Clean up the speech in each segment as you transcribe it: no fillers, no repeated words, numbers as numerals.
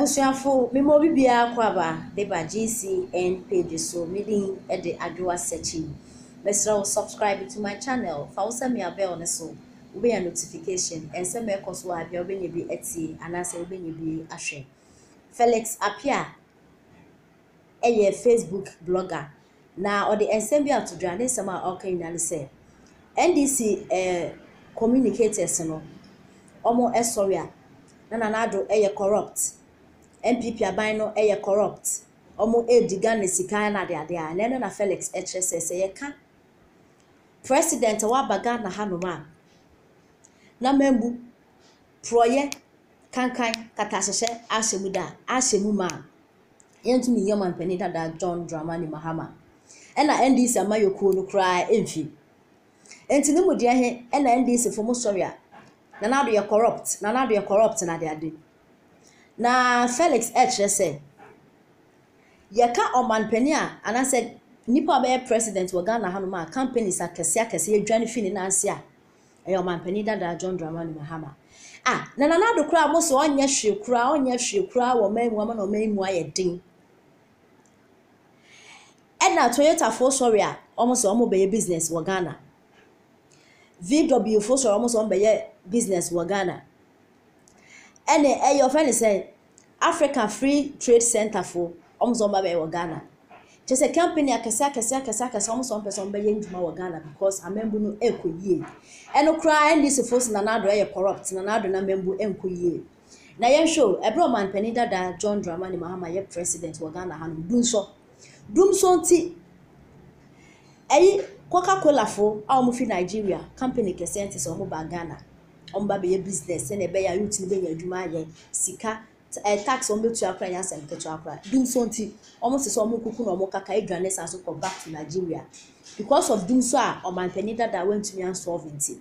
Abusuafo me mo bibia kwaba de ba GCN page so meeting e de adwa searching. Mesra subscribe to my channel. Fa wo se me abel ne so. Wo be notification and se me koso abia wo be nye bi eti anase wo be nye bi ahwe. Felix Apia eye Facebook blogger. Na o de ensem bi atodwa ne sem a okay na ne se. NDC communicators no omo sorry a na nanado eye corrupt. MPP aban no corrupt. Omo diga ne sika na de a neno na Felix HSS ye ka president wa baga na hanoma na membu proye kankan katasheshe ashemu ma yentumi yaman penita da John Dramani Mahama ena NDC amayoko no kra emfi enti mu de he ena NDC for mo sorry a nanado ye corrupt na de ade na Felix HSS yeka omanpani a anase nipa be president wa Ghana hanoma companies akese adwane fini na anse a omanpani da John Dramani Mahama na nanado kura mo so onye hwe kura wo maimu ama no maimu ayedin na Toyota for sorry a almost omo be business wa Ghana VW for sorry almost omo be business wa Ghana your friend say African Free Trade Center for almost omo be wa Ghana just a company akese almost one person be nduma wa Ghana because amembu no ekoyie cry and this force nanado corrupt nanado na membu enkoyie na yen show ebro man penida da John Dramani Mahama ye president wa Ghana hanu dumso nti Coca-Cola fo a fi Nigeria company kesenti so mo ba Ghana ba be business na be ya youth ni be ya adwuma ye sika tax on betu akra ya sem ketu akra dumso nti se so mo kuku na mo kaka adwane sa so come back to Nigeria because of dumso a o man penida da went to me and solvency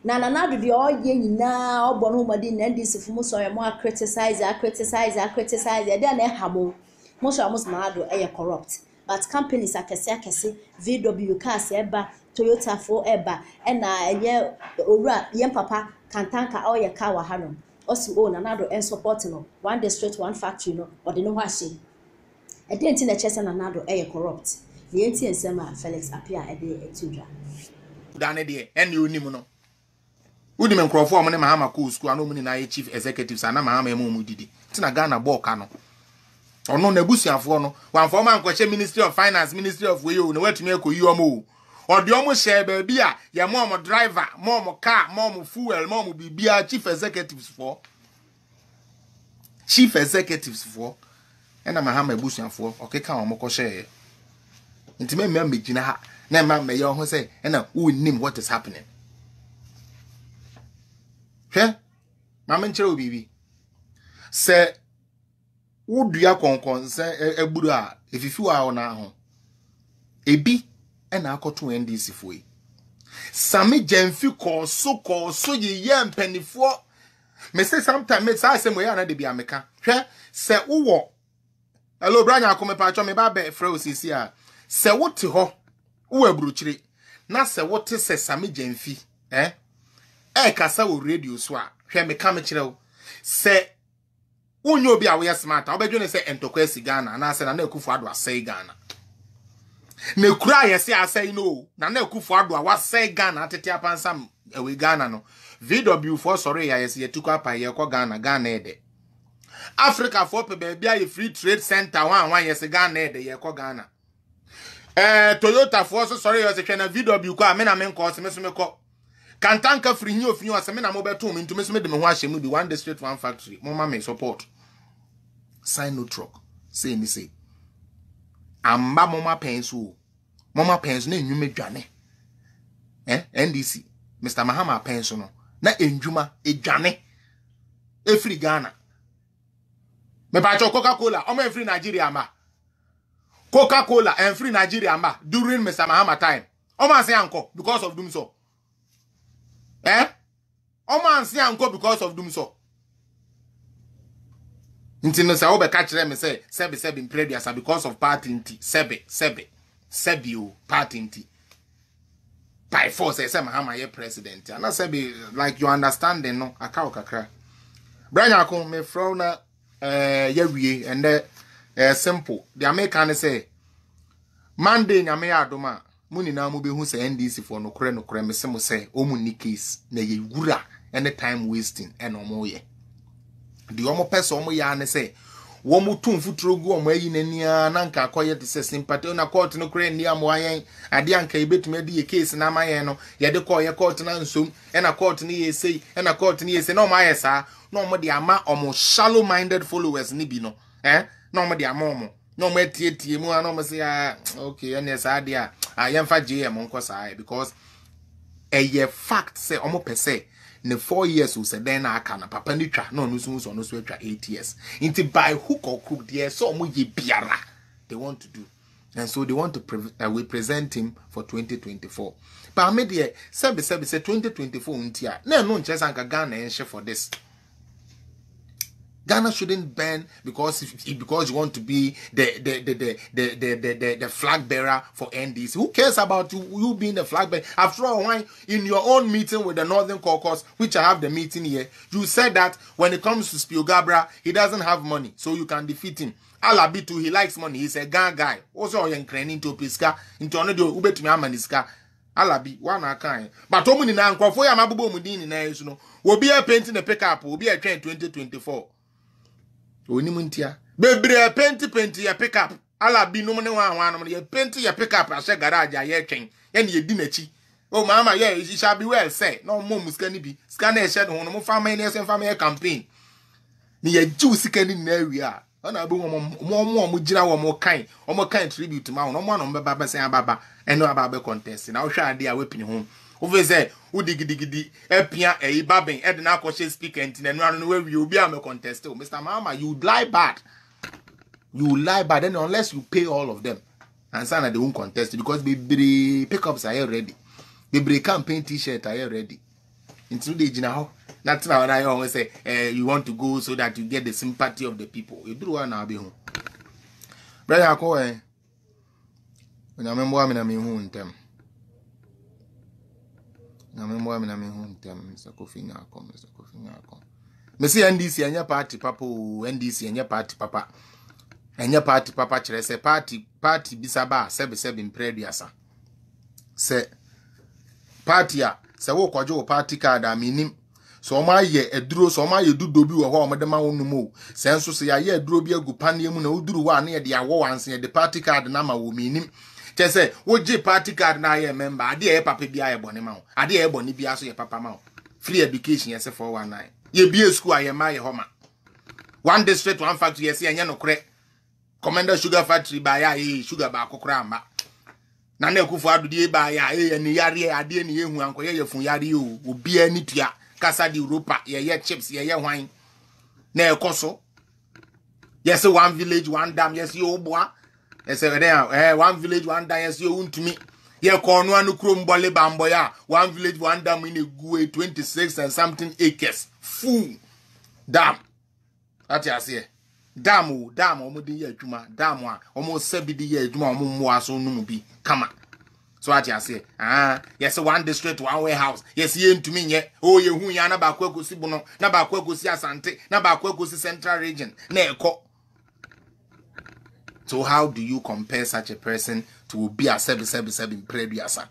na nanado de oye nyina obo madi na ndisi fu mo so mo criticize e dey na hamo mo so amos nanado corrupt but companies akese VW cars eba Toyota for eba na eye owura yen papa kantanka oye car wa hanom osi o nanado support no one district one factory no or de no hwahye e dey nti na chese nanado corrupt ne enti ensem a Felix Apia e dey etudwa dane de ene onim no udi men krofo mo ne Mahama ko school ano mu ni na chief executives ana Mahama emu mu didi tina Ghana boka no ono na busuafo no wan form ankoche Ministry of Finance Ministry of Way o na watumi akoyi omo o de omo share ba bi a ye mo driver mo car mo fuel mo bibia chief executives for ena Mahama busuafo okeka omo ko share ntime me megina ha na ma me ye ho say ena wonnim what is happening mama nchire obibi se wudua konkon se egburu a efifi wa na ho ebi na akoto NDC foi same jamfi ko so ye mpanifo me say sometimes me say mo ya na de bia meka se wo hello branya akome pa cho me ba be frɛ osisi a se wote ho wo abruchire na se wote se same jamfi kasa wo radio so a hwe me ka me kire wo se unyo bi a we smart obedwene se entokwasi Ghana na se na Akufo Addo asai Ghana na kura yesi asai no na Akufo Addo wasai Ghana tete apansam we Ghana no VW for sorry ya yesi yetukwa pa ye ko Ghana ede Africa for pe be bia ye free trade center wan yesi Ghana ede ye ko Ghana Toyota for so sorry yesi twa na VW ko a me na me nko se me so me ko kantanka free hi ofinyo aseme na mo beto me ntumi so me de me ho ahye mu bi one district one factory mo ma me support sign no truck say me say amba mama pensu na enwuma dwane NDC Mr. Mahama pensu no na enwuma edwane free Ghana me ba cho Coca-Cola o ma free Nigeria ma Coca-Cola and free Nigeria ma during Mr. Mahama time o ma say anko because of doom so o man say anko because of doom so nti no say obe ka kire me say sebe in previous because of party nti sebe o party nti by force say Mahama ye president and sebe like you understanding no aka okakra branya ko me from na yawie and simple the American say Monday nyame adoma muni na mo be hu say NDC for no kore me se mo say o mu ni case na ye wura any time wasting and omo ye the omo person omo ya ne say wo mu tun futuro gu omo ayi nania na nka akoye de say sympathy na court no kore ni amo ayen ade anka ibetumi de ye case na mayen no ye de call ye court na nsom e na court ni ye say e na court ni ye say no ma yesa no omo de ama omo shallow minded followers ni bi no no omo de ama omo no me tie mu no me say okay and yes adia yemfa JM nko say because a fact say omo pese ne 4 years we say then na aka na papa ni twa no so twa 8 years into by hook or crook there so omo ye biara they want to do and so they want to represent him for 2024 but me there say 2024 untia na no nche sanka Ghana enche for this. Ghana shouldn't ban because you want to be the flag bearer for NDC. Who cares about you being the flag bearer? After all, why in your own meeting with the Northern Caucus, which I have the meeting here, you said that when it comes to Spiogabra, he doesn't have money, so you can defeat him. Alabitu, he likes money. He's a guy. Also, you're into Pisca, into another Ubet Miamaniska. Alabi, one kind. But Omuni na Nkofo ya mabubo mudini na yesu no. Will be a painting a pickup, will be a train 2024. Onimuntia bebre penti ya pick up ala bi no ne wan ye penti ya pick up ase garage ya twen ye ne yedi nachi oh mama yeah it shall be well say no mo muska ni bi ska na e shed ho no mo fama ne se fama campaign ni ye ju sika ni na awia ona be mo gira wo kan tribute ma no mo no beba be sen ababa eno ababa contest na wo hwa ade a wepini ho over say udigidi epia baben e de na akoshe speaker nti na no we obi am contest o Mr. Mahama you lie bad then unless you pay all of them and say na they won't contest because be pickups are ready be campaign t-shirt are ready into the jina that's why I always say you want to go so that you get the sympathy of the people you do one na be home brother akọ na membo am na me hu ntem na membo am na me hu ntem Mr. Kofi Nyako me say NDC anya party papa NDC anya party papa kire say party bisaba sebe mpreduasa se party a se wo kwajo party card a minim so ma ye eduro so ma ye dudo bi wo ho omde ma wonu mo se enso se ya ye eduro bi agu paneɛ mu na uduru wa na ye de awo wanse ye de party card na ma wo minim che se wo je party card na ye member ade ye papa bi aye bone ma wo ade ye bone bi aso ye papa ma wo free education ye se 419 ye bi school aye ma ye homa one district one factory ye se enye no kore Commander Sugar Factory ba ya sugar ba kokora amba na na ekufu adudi ba ya ni yare ade ni ehu anko ye fun yare o obi ani tua kasa di Europa ye chips ye hwan na ekoso yes one village one dam yes you boa yes there one village one dam yes you untumi ye ko no anu krom bole bambo ya one village one dam in a 26 and something acres full dam ati ase dam omudi ye adwuma dam a omo sabidi ye adwuma omo mmoa so num bi kama so ati ase yes one district one warehouse yes ye ntumi nye ye hu ya na ba kwa gosi buno na ba kwa gosi asante na ba kwa gosi central region na eko. So how do you compare such a person to be a 777 preduasa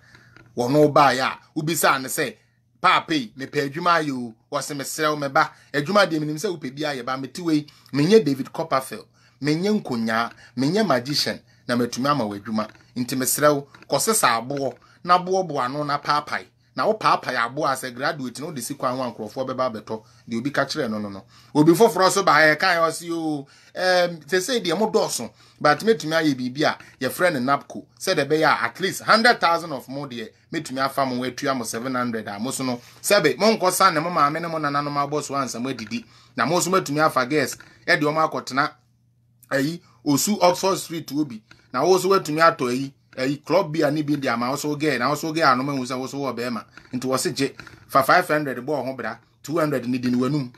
wono ba ya ubisa ne say papi me pe adwuma yo wose me srew me ba adwuma de minim se wo pe bia ye ba metiwe menye David Copperfield menye nkonya menye magician na metumi ama wadwuma nti me srew kosesa abo na bo ano na papai na wo papai abo as a graduate no de sikwa ho ankrofo beba beto de obi ka kire no obi foforo so ba ye kan wose yo they say de mo doso but metumi aye bibia ye friend napco said de be ya at least 100,000 of more de metumi afa mo watua mo 700 a mo so no sebe mo nkosa ne mo maame ne mo nana no ma boss wansa mo adidi na mo so metumi afa guest e de o ma akotena ayi osu Oxford Street obi na wo so watumi ato ayi club bia ni bi dia ma wo so ge na wo so ge anu ma hu se wo so wo be ma nti wo se je fa 500 bo ho bra 200 ni di ni wanum